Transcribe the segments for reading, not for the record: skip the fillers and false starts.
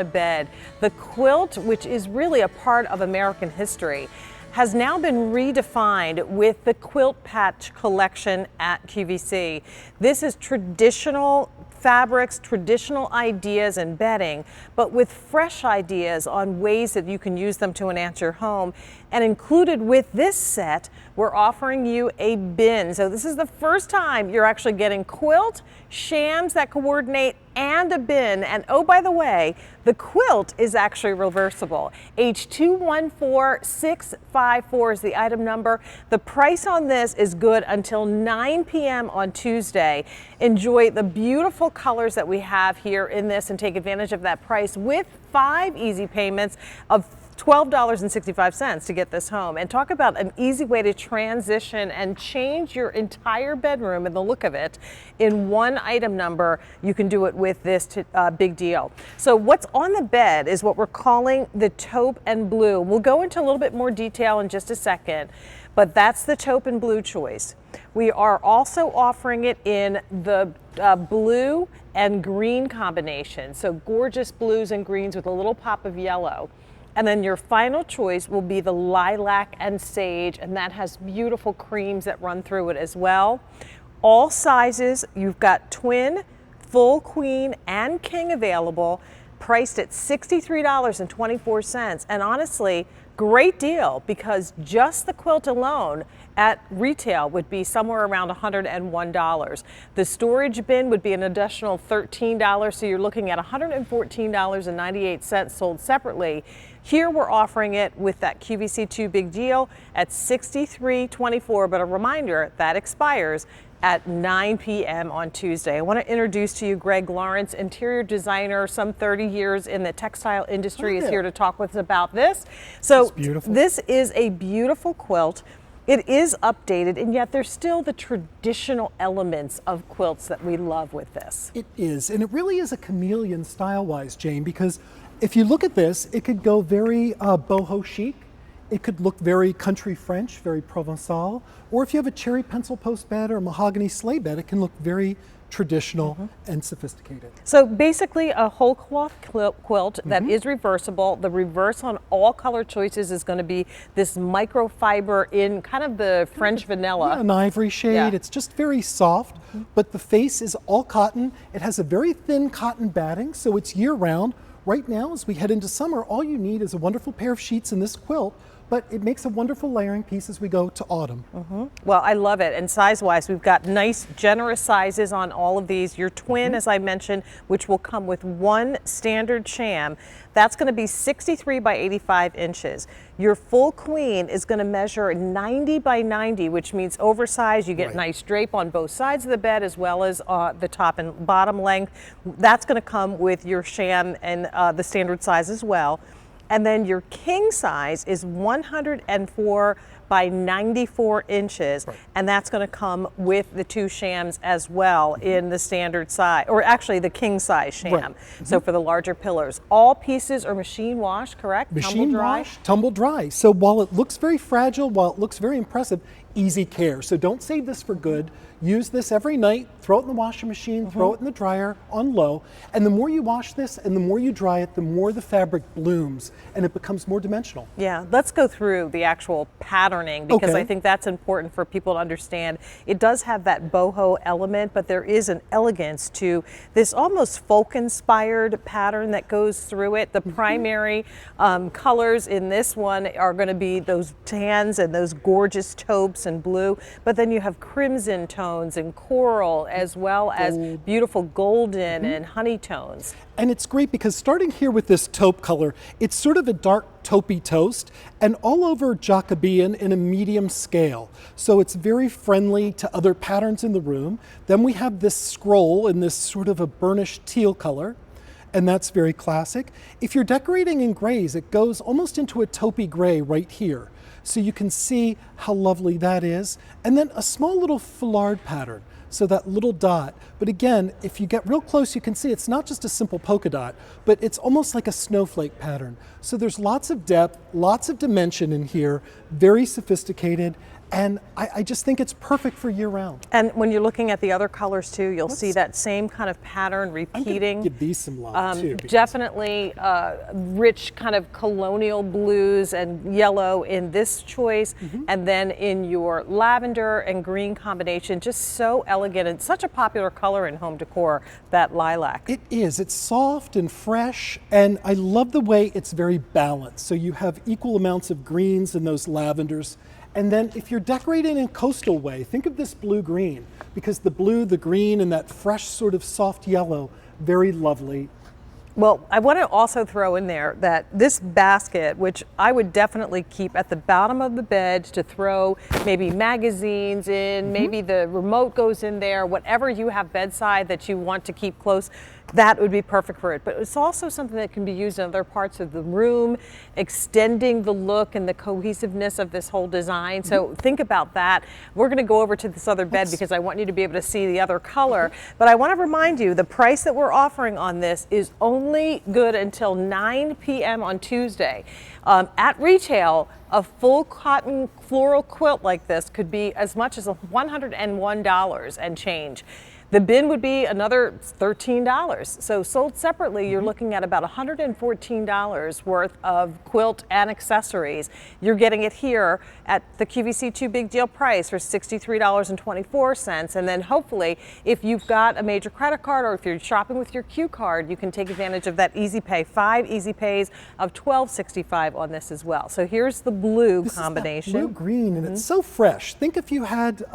A bed. The quilt, which is really a part of American history, has now been redefined with the Quilt Patch collection at QVC. This is traditional fabrics, traditional ideas and bedding, but with fresh ideas on ways that you can use them to enhance your home. And included with this set, we're offering you a bin. So this is the first time you're actually getting quilt, shams that coordinate, and a bin. And oh, by the way, the quilt is actually reversible. H214654 is the item number. The price on this is good until 9 p.m. on Tuesday. Enjoy the beautiful colors that we have here in this and take advantage of that price with 5 easy payments of $12.65 to get this home. And talk about an easy way to transition and change your entire bedroom and the look of it in one item number. You can do it with this big deal. So what's on the bed is what we're calling the taupe and blue. We'll go into a little bit more detail in just a second, but that's the taupe and blue choice. We are also offering it in the blue and green combination. So gorgeous blues and greens with a little pop of yellow. And then your final choice will be the lilac and sage, and that has beautiful creams that run through it as well. All sizes, you've got twin, full, queen, and king available, priced at $63.24. And honestly, great deal, because just the quilt alone at retail would be somewhere around $101. The storage bin would be an additional $13, so you're looking at $114.98 sold separately. Here we're offering it with that QVC2 big deal at $63.24, but a reminder that expires at 9 p.m. on Tuesday. I want to introduce to you Greg Lawrence, interior designer, some 30 years in the textile industry, is here to talk with us about this. So this is a beautiful quilt. It is updated, and yet there's still the traditional elements of quilts that we love with this. It is, and it really is a chameleon style-wise, Jane, because if you look at this, it could go very boho chic. It could look very country French, very Provençal, or if you have a cherry pencil post bed or a mahogany sleigh bed, it can look very traditional and sophisticated. So basically a whole cloth quilt that is reversible. The reverse on all color choices is going to be this microfiber in kind of the French vanilla. Yeah, an ivory shade. Yeah. It's just very soft, but the face is all cotton. It has a very thin cotton batting, so it's year round. Right now, as we head into summer, all you need is a wonderful pair of sheets in this quilt, but it makes a wonderful layering piece as we go to autumn. Well, I love it. And size-wise, we've got nice, generous sizes on all of these. Your twin, as I mentioned, which will come with one standard sham, that's going to be 63 by 85 inches. Your full queen is going to measure 90 by 90, which means oversized. You get nice drape on both sides of the bed as well as the top and bottom length. That's going to come with your sham and the standard size as well. And then your king size is 104 by 94 inches, and that's going to come with the 2 shams as well in the standard size, or actually the king size sham. So for the larger pillars, all pieces are machine washed, correct? Machine washed, tumble dry. So while it looks very fragile, while it looks very impressive, easy care. So don't save this for good. Use this every night, throw it in the washing machine, throw it in the dryer on low, and the more you wash this and the more you dry it, the more the fabric blooms and it becomes more dimensional. Yeah, let's go through the actual patterning, because I think that's important for people to understand. It does have that boho element, but there is an elegance to this almost folk-inspired pattern that goes through it. The primary colors in this one are going to be those tans and those gorgeous taupes and blue, but then you have crimson tones and coral, as well as beautiful golden and honey tones. And it's great because starting here with this taupe color, it's sort of a dark taupey toast and all over Jacobean in a medium scale. So it's very friendly to other patterns in the room. Then we have this scroll in this sort of a burnished teal color, and that's very classic. If you're decorating in grays, it goes almost into a taupey gray right here. So you can see how lovely that is. And then a small little foulard pattern, so that little dot. But again, if you get real close, you can see it's not just a simple polka dot, but it's almost like a snowflake pattern. So there's lots of depth, lots of dimension in here, very sophisticated, And I just think it's perfect for year round. And when you're looking at the other colors too, you'll see that same kind of pattern repeating. Give these some love too. Definitely rich kind of colonial blues and yellow in this choice, and then in your lavender and green combination, just so elegant and such a popular color in home decor, that lilac. It is. It's soft and fresh, and I love the way it's very balanced. So you have equal amounts of greens in those lavenders. And then if you're decorating in a coastal way, think of this blue-green, because the blue, the green, and that fresh sort of soft yellow, very lovely. Well, I want to also throw in there that this basket, which I would definitely keep at the bottom of the bed to throw maybe magazines in, maybe the remote goes in there, whatever you have bedside that you want to keep close, that would be perfect for it. But it's also something that can be used in other parts of the room, extending the look and the cohesiveness of this whole design. So think about that. We're going to go over to this other bed because I want you to be able to see the other color. But I want to remind you, the price that we're offering on this is only good until 9 p.m. on Tuesday. At retail, a full cotton floral quilt like this could be as much as $101 and change. The bin would be another $13. So sold separately, you're looking at about $114 worth of quilt and accessories. You're getting it here at the QVC 2 Big Deal price for $63.24. And then hopefully, if you've got a major credit card or if you're shopping with your Q card, you can take advantage of that easy pay. 5 easy pays of $12.65 on this as well. So here's the blue combination. Blue green, and it's so fresh. Think if you had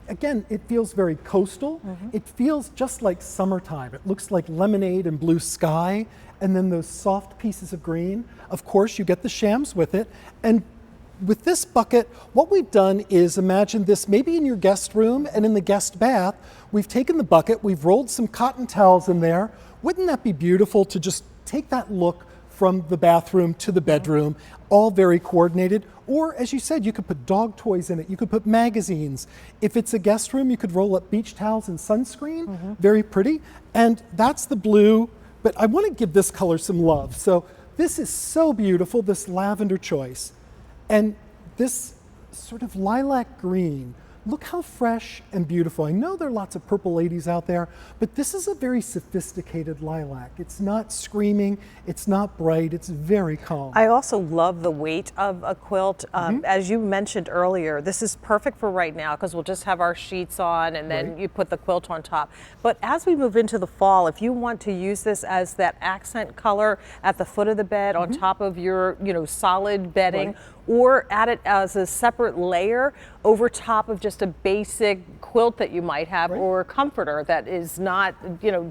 again, it feels very coastal. It feels just like summertime. It looks like lemonade and blue sky, and then those soft pieces of green. Of course, you get the shams with it. And with this bucket, what we've done is imagine this maybe in your guest room and in the guest bath. We've taken the bucket, we've rolled some cotton towels in there. Wouldn't that be beautiful to just take that look from the bathroom to the bedroom, all very coordinated? Or, as you said, you could put dog toys in it, you could put magazines. If it's a guest room, you could roll up beach towels and sunscreen, very pretty. And that's the blue, but I want to give this color some love. So this is so beautiful, this lavender choice. And this sort of lilac green, look how fresh and beautiful. I know there are lots of purple ladies out there, but this is a very sophisticated lilac. It's not screaming, it's not bright, it's very calm. I also love the weight of a quilt. As you mentioned earlier, this is perfect for right now because we'll just have our sheets on and then you put the quilt on top. But as we move into the fall, if you want to use this as that accent color at the foot of the bed on top of your solid bedding, or add it as a separate layer over top of just a basic quilt that you might have or comforter that is not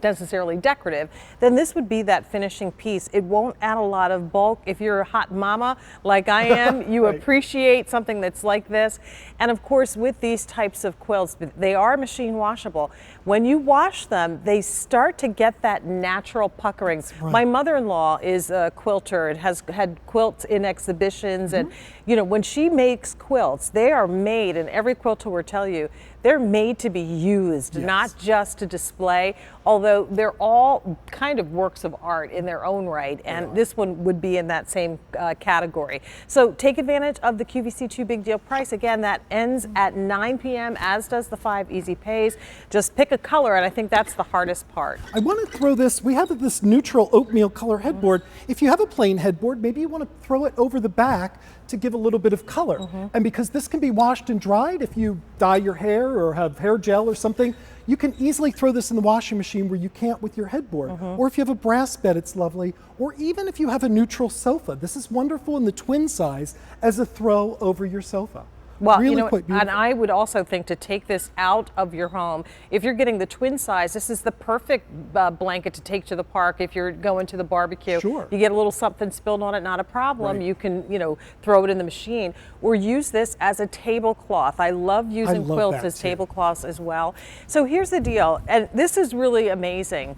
necessarily decorative, then this would be that finishing piece. It won't add a lot of bulk. If you're a hot mama like I am, you appreciate something that's like this. And of course, with these types of quilts, they are machine washable. When you wash them, they start to get that natural puckering. My mother-in-law is a quilter and has had quilts in exhibitions, and when she makes quilts, they are made, and every quilter will tell you, they're made to be used, not just to display, although they're all kind of works of art in their own right, and this one would be in that same category. So take advantage of the QVC 2 Big Deal price. Again, that ends at 9 p.m., as does the 5 easy pays. Just pick a color, and I think that's the hardest part. I want to throw this, we have this neutral oatmeal color headboard. If you have a plain headboard, maybe you want to throw it over the back to give a little bit of color. And because this can be washed and dried, if you dye your hair or have hair gel or something, you can easily throw this in the washing machine where you can't with your headboard. Or if you have a brass bed, it's lovely. Or even if you have a neutral sofa, this is wonderful in the twin size as a throw over your sofa. Well, really quite beautiful. And I would also think to take this out of your home, if you're getting the twin size, this is the perfect blanket to take to the park if you're going to the barbecue. Sure. You get a little something spilled on it, not a problem. You can, throw it in the machine or use this as a tablecloth. I love using quilts as tablecloths as well. So here's the deal, and this is really amazing.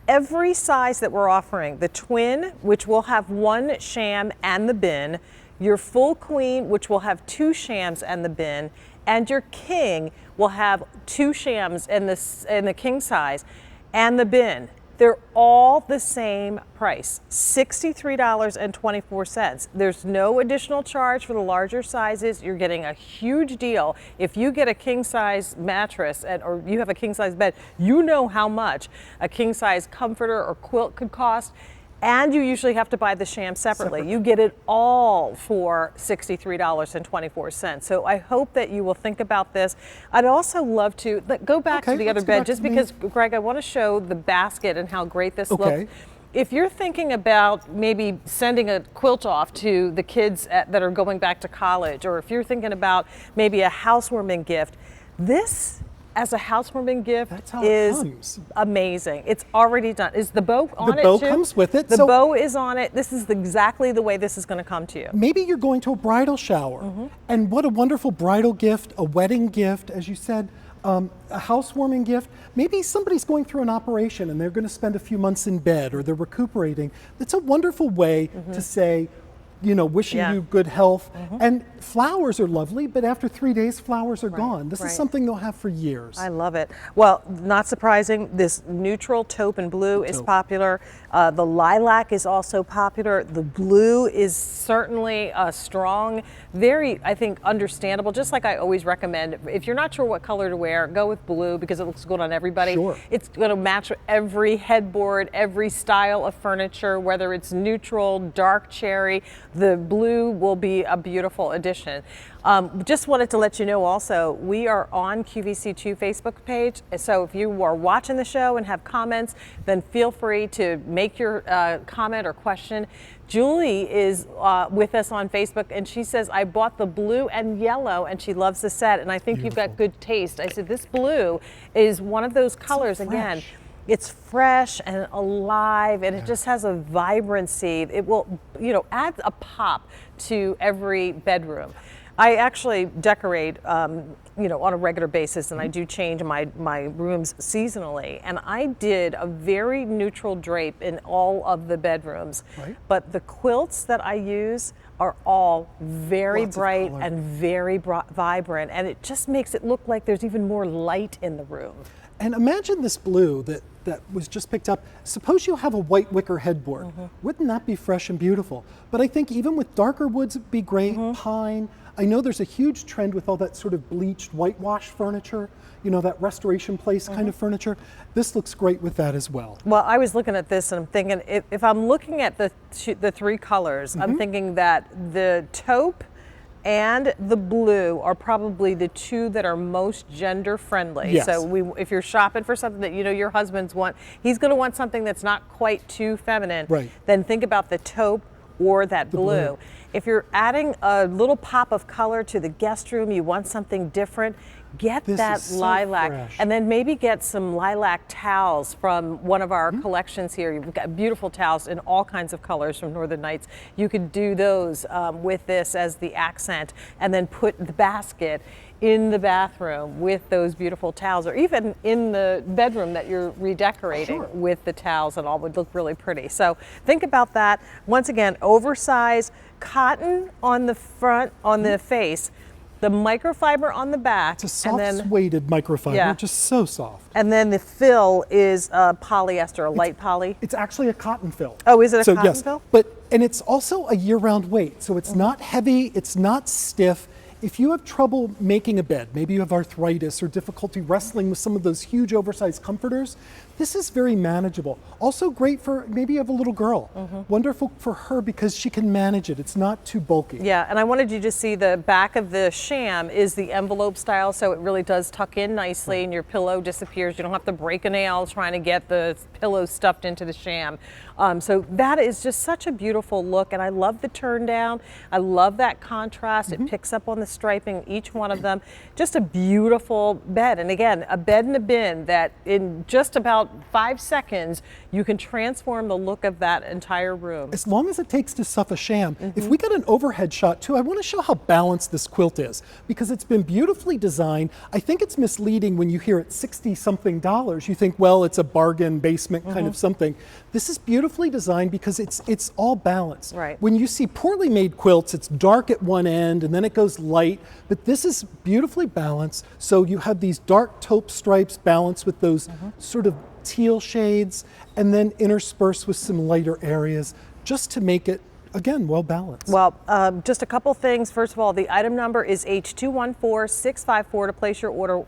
Every size that we're offering, the twin, which will have 1 sham and the bin, your full queen, which will have 2 shams and the bin, and your king will have 2 shams and the king size and the bin They're all the same price, $63.24. There's no additional charge for the larger sizes. You're getting a huge deal. If you get a king size mattress or you have a king size bed, you know how much a king size comforter or quilt could cost. And you usually have to buy the sham separately. You get it all for $63.24. So I hope that you will think about this. I'd also love to go back to the other bed, just because, Greg, I want to show the basket and how great this looks. If you're thinking about maybe sending a quilt off to the kids that are going back to college, or if you're thinking about maybe a housewarming gift, this as a housewarming gift is amazing. It's already done. Is the bow on it too? The bow comes with it. The bow is on it. This is exactly the way this is going to come to you. Maybe you're going to a bridal shower, and what a wonderful bridal gift, a wedding gift, as you said, a housewarming gift. Maybe somebody's going through an operation and they're going to spend a few months in bed, or they're recuperating. It's a wonderful way to say, you know, wishing you good health. And flowers are lovely, but after 3 days, flowers are gone. This is something they'll have for years. I love it. Well, not surprising, this neutral taupe and blue is popular. The lilac is also popular. The blue is certainly strong, very, I think, understandable. Just like I always recommend, if you're not sure what color to wear, go with blue because it looks good on everybody. It's going to match every headboard, every style of furniture, whether it's neutral, dark cherry. The blue will be a beautiful addition. Just wanted to let you know also, we are on QVC2 Facebook page. So if you are watching the show and have comments, then feel free to make your comment or question. Julie is with us on Facebook, and she says, I bought the blue and yellow, and she loves the set, and I think you've got good taste. I said, this blue is one of those colors, again. It's fresh and alive, and it just has a vibrancy. It will, you know, add a pop to every bedroom. I actually decorate, you know, on a regular basis, and I do change my rooms seasonally. And I did a very neutral drape in all of the bedrooms. But the quilts that I use are all very bright and very vibrant, and it just makes it look like there's even more light in the room. And imagine this blue that was just picked up. Suppose you have a white wicker headboard. Wouldn't that be fresh and beautiful? But I think even with darker woods, it'd be great. Pine. I know there's a huge trend with all that sort of bleached whitewash furniture, you know, that restoration place kind of furniture. This looks great with that as well. Well, I was looking at this and I'm thinking, if I'm looking at the three colors, I'm thinking that the taupe and the blue are probably the two that are most gender friendly. So if you're shopping for something that you know your husband's he's going to want something that's not quite too feminine, then think about the taupe or that blue. If you're adding a little pop of color to the guest room, you want something different, get that lilac, and then maybe get some lilac towels from one of our collections here. You've got beautiful towels in all kinds of colors from Northern Nights. You could do those with this as the accent, and then put the basket in the bathroom with those beautiful towels, or even in the bedroom that you're redecorating with the towels, and all would look really pretty. So think about that. Once again, oversized cotton on the front, on the face, the microfiber on the back. It's a soft suede microfiber, just so soft. And then the fill is polyester, a light poly. It's actually a cotton fill. Oh, is it a cotton fill? And it's also a year-round weight, so it's not heavy, it's not stiff. If you have trouble making a bed, maybe you have arthritis or difficulty wrestling with some of those huge oversized comforters, this is very manageable. Also great for maybe you have a little girl. Wonderful for her because she can manage it. It's not too bulky. Yeah, and I wanted you to see the back of the sham is the envelope style, so it really does tuck in nicely and your pillow disappears. You don't have to break a nail trying to get the pillow stuffed into the sham. So that is just such a beautiful look, and I love the turn down. I love that contrast. It picks up on the striping, each one of them. Just a beautiful bed. And again, a bed in a bin that in just about 5 seconds, you can transform the look of that entire room. As long as it takes to stuff a sham. If we get an overhead shot too, I want to show how balanced this quilt is because it's been beautifully designed. I think it's misleading when you hear it $60-something. You think, well, it's a bargain basement kind of something. This is beautifully designed because it's all balanced. When you see poorly made quilts, it's dark at one end and then it goes light, but this is beautifully balanced. So you have these dark taupe stripes balanced with those sort of teal shades, and then interspersed with some lighter areas just to make it, again, well balanced. Well, just a couple things. First of all, the item number is H214654 to place your order.